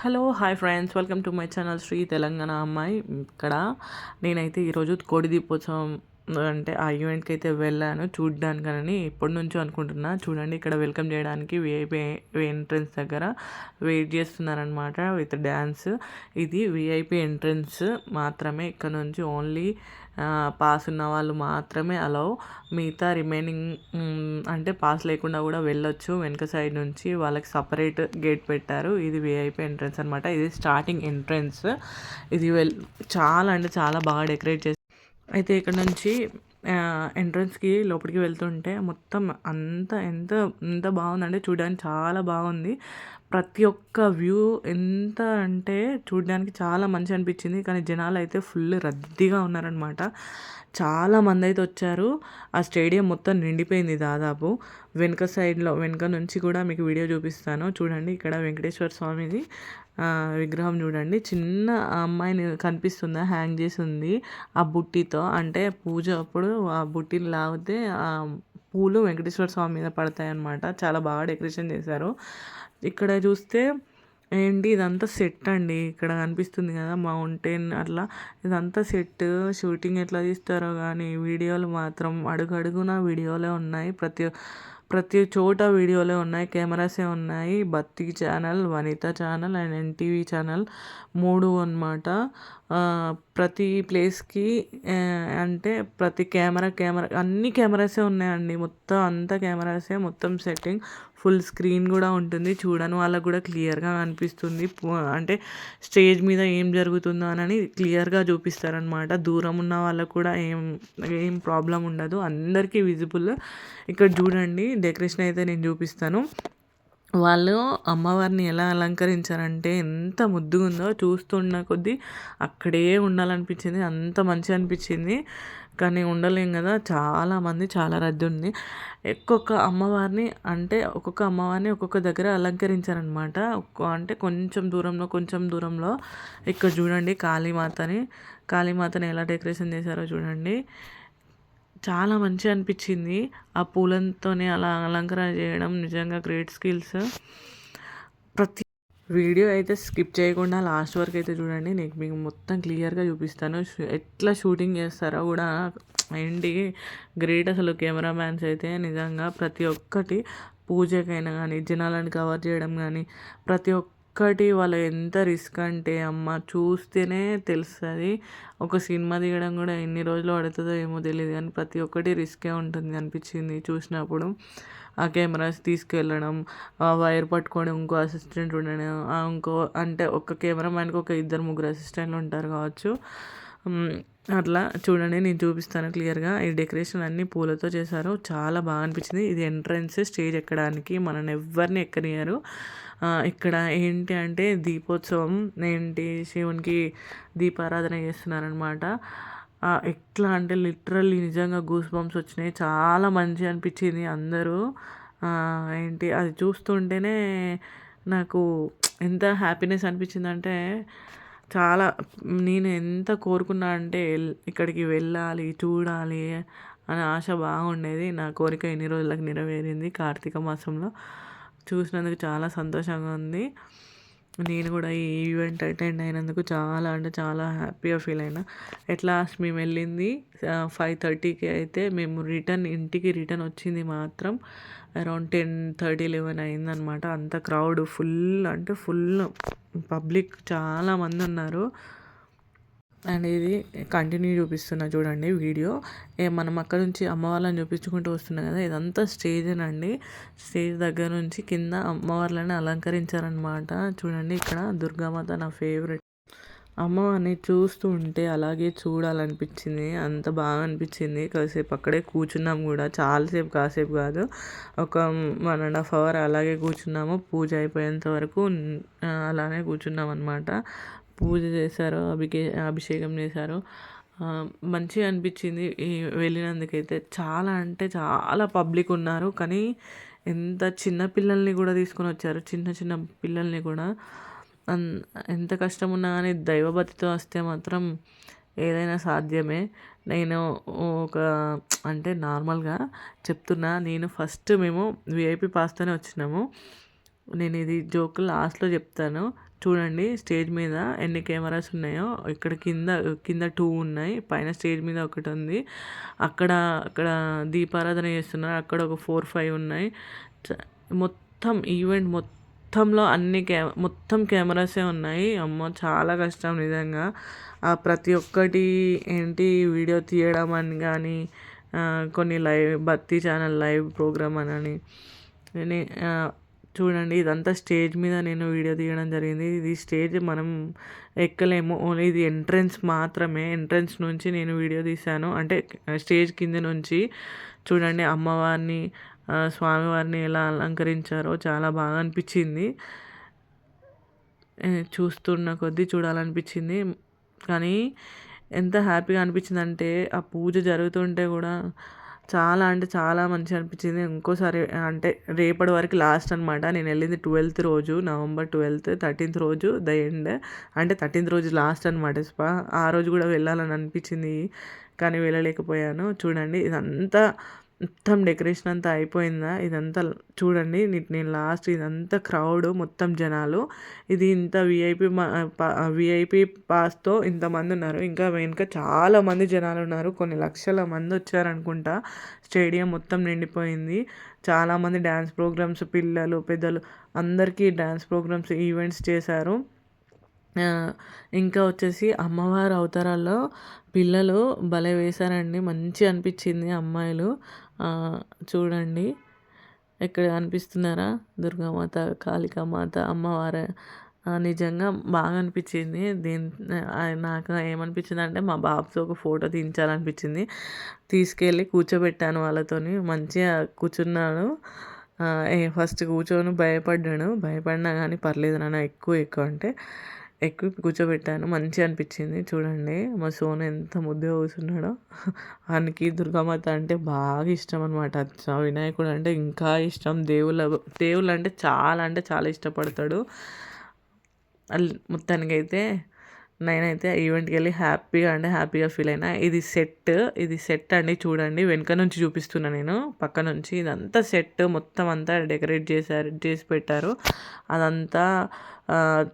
Hello hi friends, welcome to my channel Sri Telangana అమ్మాయి. ఇక్కడ నేనైతే ఈరోజు కోడి దీపోత్సవం అంటే ఆ ఈవెంట్కి అయితే వెళ్ళాను చూడ్డానికని ఎప్పటి నుంచో అనుకుంటున్నా. చూడండి, ఇక్కడ వెల్కమ్ చేయడానికి విఐపి ఎంట్రన్స్ దగ్గర వెయిట్ చేస్తున్నారనమాట విత్ డ్యాన్స్. ఇది విఐపి ఎంట్రన్స్ మాత్రమే, ఇక్కడ నుంచి ఓన్లీ పాస్ ఉన్న వాళ్ళు మాత్రమే అలౌ. మిగతా రిమైనింగ్ అంటే పాస్ లేకుండా కూడా వెళ్ళొచ్చు. వెనక సైడ్ నుంచి వాళ్ళకి సపరేట్ గేట్ పెట్టారు. ఇది విఐపి ఎంట్రన్స్ అనమాట. ఇది స్టార్టింగ్ ఎంట్రన్స్. ఇది చాలా అంటే చాలా బాగా డెకరేట్ చేసి అయితే ఇక్కడ నుంచి ఎంట్రన్స్కి లోపలికి వెళ్తుంటే మొత్తం అంత ఎంత ఎంత బాగుందంటే చూడడానికి చాలా బాగుంది. ప్రతి ఒక్క వ్యూ ఎంత అంటే చూడడానికి చాలా మంచి అనిపించింది. కానీ జనాలు అయితే ఫుల్ రద్దీగా ఉన్నారనమాట. చాలామంది అయితే వచ్చారు. ఆ స్టేడియం మొత్తం నిండిపోయింది దాదాపు. వెనక సైడ్లో వెనక నుంచి కూడా మీకు వీడియో చూపిస్తాను చూడండి. ఇక్కడ వెంకటేశ్వర స్వామిది విగ్రహం చూడండి. చిన్న అమ్మాయిని కనిపిస్తుందా, హ్యాంగ్ చేసి ఉంది ఆ బుట్టితో. అంటే పూజ అప్పుడు ఆ బుట్టిని లాగితే ఆ పూలు వెంకటేశ్వర స్వామి మీద పడతాయి అన్నమాట. చాలా బాగా డెకరేషన్ చేశారు. ఇక్కడ చూస్తే ఏంటి, ఇదంతా సెట్ అండి. ఇక్కడ కనిపిస్తుంది కదా మౌంటైన్, అట్లా ఇదంతా సెట్. షూటింగ్ ఎట్లా తీస్తారో కానీ వీడియోలు మాత్రం అడుగడుగున వీడియోలే ఉన్నాయి. ప్రతి చోట వీడియోలే ఉన్నాయి, కెమెరాసే ఉన్నాయి. భక్తి channel, Vanitha channel and NTV channel 3 అన్నమాట. ప్రతి ప్లేస్కి అంటే ప్రతి కెమెరా అన్ని కెమెరాసే ఉన్నాయండి. మొత్తం అంతా కెమెరాసే, మొత్తం సెట్టింగ్. ఫుల్ స్క్రీన్ కూడా ఉంటుంది, చూడని వాళ్ళకు కూడా క్లియర్గా కనిపిస్తుంది. అంటే స్టేజ్ మీద ఏం జరుగుతుందో అని క్లియర్గా చూపిస్తారనమాట. దూరం ఉన్న వాళ్ళకు కూడా ఏం ప్రాబ్లం ఉండదు, అందరికీ విజిబుల్. ఇక్కడ చూడండి, డెకరేషన్ అయితే నేను చూపిస్తాను. వాళ్ళు అమ్మవారిని ఎలా అలంకరించారంటే ఎంత ముద్దుగా ఉందో, చూస్తున్న కొద్దీ అక్కడే ఉండాలనిపించింది. అంత మంచిగా అనిపించింది. కానీ ఉండలేం కదా, చాలామంది, చాలా రద్దీ ఉంది. ఒక్కొక్క అమ్మవారిని ఒక్కొక్క దగ్గర అలంకరించారనమాట. అంటే కొంచెం దూరంలో ఇక్కడ చూడండి కాళీమాతని ఎలా డెకరేషన్ చేశారో చూడండి. చాలా మంచిగా అనిపించింది. ఆ పూలతోనే అలా అలంకరణ చేయడం నిజంగా గ్రేట్ స్కిల్స్. ప్రతి వీడియో అయితే స్కిప్ చేయకుండా లాస్ట్ వరకు అయితే చూడండి. నేను మీకు మొత్తం క్లియర్గా చూపిస్తాను ఎట్లా షూటింగ్ చేస్తారో కూడా. ఏంటి గ్రేట్ అసలు కెమెరామ్యాన్స్ అయితే నిజంగా. ప్రతి ఒక్కటి పూజకైనా కానీ, జనాలను కవర్ చేయడం కానీ, ప్రతి ఒక్కటి వాళ్ళు ఎంత రిస్క్ అంటే అమ్మ చూస్తేనే తెలుస్తుంది. ఒక సినిమా తీయడం కూడా ఎన్ని రోజులు పడుతుందో ఏమో తెలియదు, కానీ ప్రతి ఒక్కటి రిస్కే ఉంటుంది అనిపించింది చూసినప్పుడు. ఆ కెమెరాస్ తీసుకెళ్ళడం, ఆ వైర్ పట్టుకొని ఇంకో అసిస్టెంట్ ఉండడం, అంటే ఒక కెమెరామ్యాన్కి ఒక 2-3 అసిస్టెంట్లు ఉంటారు కావచ్చు. అట్లా చూడండి, నేను చూపిస్తాను క్లియర్గా. ఈ డెకరేషన్ అన్నీ పూలతో చేశారు, చాలా బాగా అనిపించింది. ఇది ఎంట్రన్స్, స్టేజ్ ఎక్కడానికి మనల్ని ఎవరిని ఎక్కనియరు. ఇక్కడ ఏంటి అంటే దీపోత్సవం, శివునికి దీపారాధన చేస్తున్నారనమాట. ఎట్లా అంటే లిటరల్లీ నిజంగా గూస్ బంప్స్ వచ్చినాయి. చాలా మంచిగా అనిపించింది. అందరూ అది చూస్తుంటేనే నాకు ఎంత హ్యాపీనెస్ అనిపించిందంటే, చాలా నేను ఎంత కోరుకున్నా అంటే ఇక్కడికి వెళ్ళాలి, చూడాలి అనే ఆశ బాగుండేది. నా కోరిక ఎన్ని రోజులకు నెరవేరింది. కార్తీక మాసంలో చూసినందుకు చాలా సంతోషంగా ఉంది. నేను కూడా ఈ ఈవెంట్ అటెండ్ అయినందుకు చాలా అంటే చాలా హ్యాపీగా ఫీల్ అయినా. మేము వెళ్ళింది 5:30కి అయితే మేము ఇంటికి రిటర్న్ వచ్చింది మాత్రం అరౌండ్ 10:30, 11 అయిందనమాట. అంత క్రౌడ్ ఫుల్ పబ్లిక్ చాలామంది ఉన్నారు. అండ్ ఇది కంటిన్యూ చూపిస్తున్నా చూడండి వీడియో. మనం అక్కడ నుంచి అమ్మవార్లను చూపించుకుంటూ వస్తున్నాం కదా, ఇదంతా స్టేజేనండి. స్టేజ్ దగ్గర నుంచి కింద అమ్మవార్లను అలంకరించారనమాట. చూడండి, ఇక్కడ దుర్గామాత నా ఫేవరెట్. అమ్మవారిని చూస్తూ ఉంటే అలాగే చూడాలనిపించింది, అంత బాగా అనిపించింది. కాసేపు అక్కడే కూర్చున్నాం కూడా, చాలాసేపు, కాసేపు కాదు, ఒక 1.5 అవర్ అలాగే కూర్చున్నాము. పూజ అయిపోయేంత వరకు అలానే కూర్చున్నాం అనమాట. పూజ చేశారు, అభిషేకం చేశారు. మంచిగా అనిపించింది వెళ్ళినందుకైతే. చాలా అంటే చాలా పబ్లిక్ ఉన్నారు, కానీ ఎంత చిన్న పిల్లల్ని కూడా తీసుకొని వచ్చారు, చిన్న చిన్న పిల్లల్ని కూడా. ఎంత కష్టం ఉన్నా కానీ దైవభక్తితో వస్తే మాత్రం ఏదైనా సాధ్యమే. నేను అంటే నార్మల్గా చెప్తున్నా, మేము విఐపి పాస్తోనే వచ్చినాము. నేను ఇది జోక్ లాస్ట్లో చెప్తాను. చూడండి స్టేజ్ మీద ఎన్ని కెమెరాస్ ఉన్నాయో. ఇక్కడ కింద కింద 2 ఉన్నాయి. పైన స్టేజ్ మీద ఒకటి ఉంది. అక్కడ దీపారాధన చేస్తున్నారు. అక్కడ ఒక 4, 5 ఉన్నాయి. మొత్తం ఈవెంట్ మొత్తంలో మొత్తం కెమెరాసే ఉన్నాయి. అమ్మో! చాలా కష్టం నిజంగా. ప్రతి ఒక్కటి వీడియో తీయడం అని కానీ, కొన్ని భక్తి ఛానల్ లైవ్ ప్రోగ్రామ్ అని చూడండి. ఇదంతా స్టేజ్ మీద నేను వీడియో తీయడం జరిగింది. ఇది స్టేజ్ మనం ఎక్కలేము. ఓన్లీ ఇది ఎంట్రన్స్ మాత్రమే. ఎంట్రన్స్ నుంచి నేను వీడియో తీశాను. అంటే స్టేజ్ కింద నుంచి చూడండి అమ్మవారిని, స్వామివారిని ఎలా అలంకరించారో చాలా బాగా అనిపించింది. చూస్తున్న కొద్దీ చూడాలనిపించింది. కానీ ఎంత హ్యాపీగా అనిపించిందంటే ఆ పూజ జరుగుతుంటే కూడా చాలా అంటే చాలా మంచిగా అనిపించింది. ఇంకోసారి అంటే రేపటి వరకు లాస్ట్ అనమాట. నేను వెళ్ళింది 12th రోజు, నవంబర్ 12th. 13th రోజు ద ఎండ్. అంటే 13th రోజు లాస్ట్ అనమాట స్పా. ఆ రోజు కూడా వెళ్ళాలని అనిపించింది కానీ వెళ్ళలేకపోయాను. చూడండి ఇదంతా మొత్తం డెకరేషన్ అంతా అయిపోయిందా. ఇదంతా చూడండి. నేను లాస్ట్ ఇదంతా క్రౌడ్, మొత్తం జనాలు. ఇది ఇంత విఐపి పాస్తో ఇంతమంది ఉన్నారు. ఇంకా వెనుక చాలామంది జనాలు ఉన్నారు. కొన్ని లక్షల మంది వచ్చారనుకుంటా. స్టేడియం మొత్తం నిండిపోయింది. చాలామంది డ్యాన్స్ ప్రోగ్రామ్స్, పిల్లలు పెద్దలు అందరికీ డ్యాన్స్ ప్రోగ్రామ్స్ ఈవెంట్స్ చేశారు. ఇంకా వచ్చేసి అమ్మవారి అవతారాల్లో పిల్లలు భలే వేశారండి. మంచిగా అనిపించింది అమ్మాయిలు. చూడండి ఇక్కడ కనిపిస్తున్నారా, దుర్గామాత, కాళికామాత, అమ్మవారు. నిజంగా బాగా అనిపించింది. నాకు ఏమనిపించింది అంటే మా బాబుతో ఒక ఫోటో తీయించాలనిపించింది. తీసుకెళ్ళి కూర్చోబెట్టాను వాళ్ళతోని. మంచిగా కూర్చున్నాడు. ఫస్ట్ కూర్చొని భయపడినా కానీ పర్లేదు నాన్న ఎక్కువ అంటే కూర్చోబెట్టాను. మంచిగా అనిపించింది. చూడండి మా సోను ఎంత ముద్దుగా కూర్చున్నాడో. ఆయనకి దుర్గామాత అంటే బాగా ఇష్టం అనమాట. వినాయకుడు అంటే ఇంకా ఇష్టం. దేవుళ్ళు అంటే చాలా ఇష్టపడతాడు. మొత్తానికైతే నేనైతే ఈవెంట్కి వెళ్ళి హ్యాపీగా ఫీల్ అయినా. ఇది సెట్ అండి. చూడండి వెనక నుంచి చూపిస్తున్నా నేను, పక్క నుంచి. ఇదంతా సెట్ మొత్తం అంతా డెకరేట్ చేసి పెట్టారు. అదంతా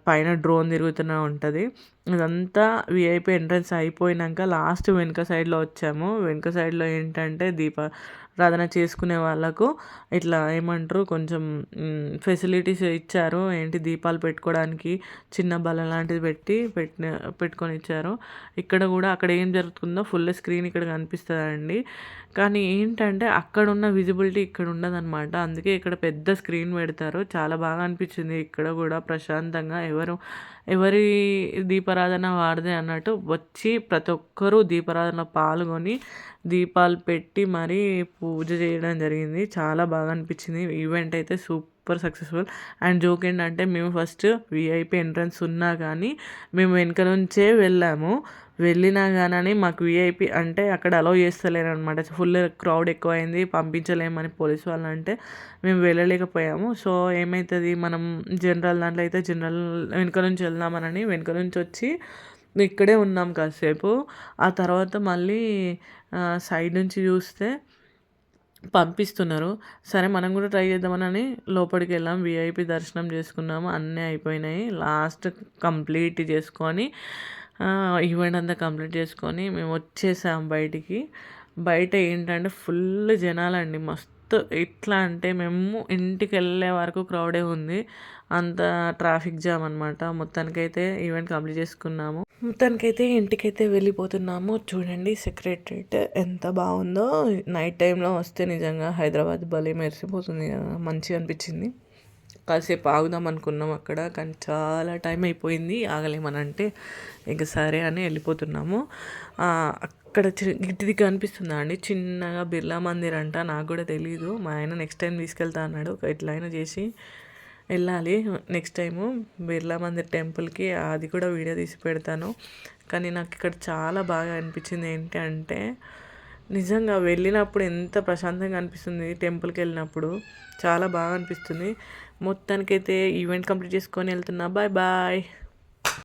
పైన డ్రోన్ తిరుగుతూనే ఉంటుంది. ఇదంతా విఐపి ఎంట్రన్స్ అయిపోయినాక లాస్ట్ వెనక సైడ్లో వచ్చాము. వెనక సైడ్లో ఏంటంటే దీపారాధన చేసుకునే వాళ్ళకు ఇట్లా ఏమంటారు కొంచెం ఫెసిలిటీస్ ఇచ్చారు. దీపాలు పెట్టుకోవడానికి చిన్న బల్ల లాంటిది పెట్టుకొని ఇచ్చారు. ఇక్కడ కూడా అక్కడ ఏం జరుగుతుందో ఫుల్ స్క్రీన్ ఇక్కడ కనిపిస్తుందండి. కానీ ఏంటంటే అక్కడ ఉన్న విజిబిలిటీ ఇక్కడ ఉండదన్నమాట. అందుకే ఇక్కడ పెద్ద స్క్రీన్ పెడతారు. చాలా బాగా అనిపించింది. ఇక్కడ కూడా ప్రశాంతంగా ఎవరి దీపారాధన వాడిదే అన్నట్టు వచ్చి ప్రతి ఒక్కరూ దీపారాధనలో పాల్గొని దీపాలు పెట్టి మరీ పూజ చేయడం జరిగింది. చాలా బాగా అనిపించింది. ఈవెంట్ అయితే సూపర్ సక్సెస్ఫుల్. అండ్ జోక్ ఏంటంటే మేము ఫస్ట్ విఐపి ఎంట్రన్స్ ఉన్నా కానీ మేము వెనక నుంచే వెళ్ళినా కానీ మాకు విఐపి అంటే అక్కడ అలౌ చేస్తలేరు అనమాట. ఫుల్ క్రౌడ్ ఎక్కువైంది, పంపించలేమని పోలీసు వాళ్ళు అంటే మేము వెళ్ళలేకపోయాము. సో ఏమవుతుంది, మనం జనరల్ దాంట్లో అయితే జనరల్ వెనక నుంచి వెళ్దామని వెనక నుంచి వచ్చి ఇక్కడే ఉన్నాం కాసేపు. ఆ తర్వాత మళ్ళీ సైడ్ నుంచి చూస్తే పంపిస్తున్నారు. సరే మనం కూడా ట్రై చేద్దామని లోపలికి వెళ్ళాం. విఐపి దర్శనం చేసుకున్నాము. అన్నీ అయిపోయినాయి. లాస్ట్ కంప్లీట్ చేసుకొని ఈవెంట్ అంతా కంప్లీట్ చేసుకొని మేము వచ్చేసాం బయటికి. బయట ఏంటంటే ఫుల్ జనాలండి. మస్తు ఎట్లా అంటే మేము ఇంటికి వెళ్ళే వరకు క్రౌడే ఉంది. అంత ట్రాఫిక్ జామ్ అనమాట. మొత్తానికైతే ఈవెంట్ కంప్లీట్ చేసుకున్నాము. మొత్తానికైతే ఇంటికైతే వెళ్ళిపోతున్నాము. చూడండి సెక్రటరేట్ ఎంత బాగుందో. నైట్ టైంలో వస్తే నిజంగా హైదరాబాద్ భలే మెరిసిపోతుంది కదా. మంచిగా అనిపించింది. కాసేపు ఆగుదాం అనుకున్నాం అక్కడ, కానీ చాలా టైం అయిపోయింది. ఆగలేమనంటే ఇంకా సరే అని వెళ్ళిపోతున్నాము. అక్కడ ఇది కనిపిస్తుందా అండి, చిన్నగా బిర్లా మందిర్ అంట. నాకు కూడా తెలీదు. మా ఆయన నెక్స్ట్ టైం తీసుకెళ్తా అన్నాడు. ఎట్లయినా చేసి వెళ్ళాలి నెక్స్ట్ టైము బిర్లా మందిర్ టెంపుల్కి. అది కూడా వీడియో తీసి పెడతాను. కానీ నాకు ఇక్కడ చాలా బాగా అనిపించింది ఏంటి అంటే, నిజంగా వెళ్ళినప్పుడు ఎంత ప్రశాంతంగా అనిపిస్తుంది. టెంపుల్కి వెళ్ళినప్పుడు చాలా బాగా అనిపిస్తుంది. మొత్తానికైతే ఈవెంట్ కంప్లీట్ చేసుకొని వెళ్తున్నా. Bye bye.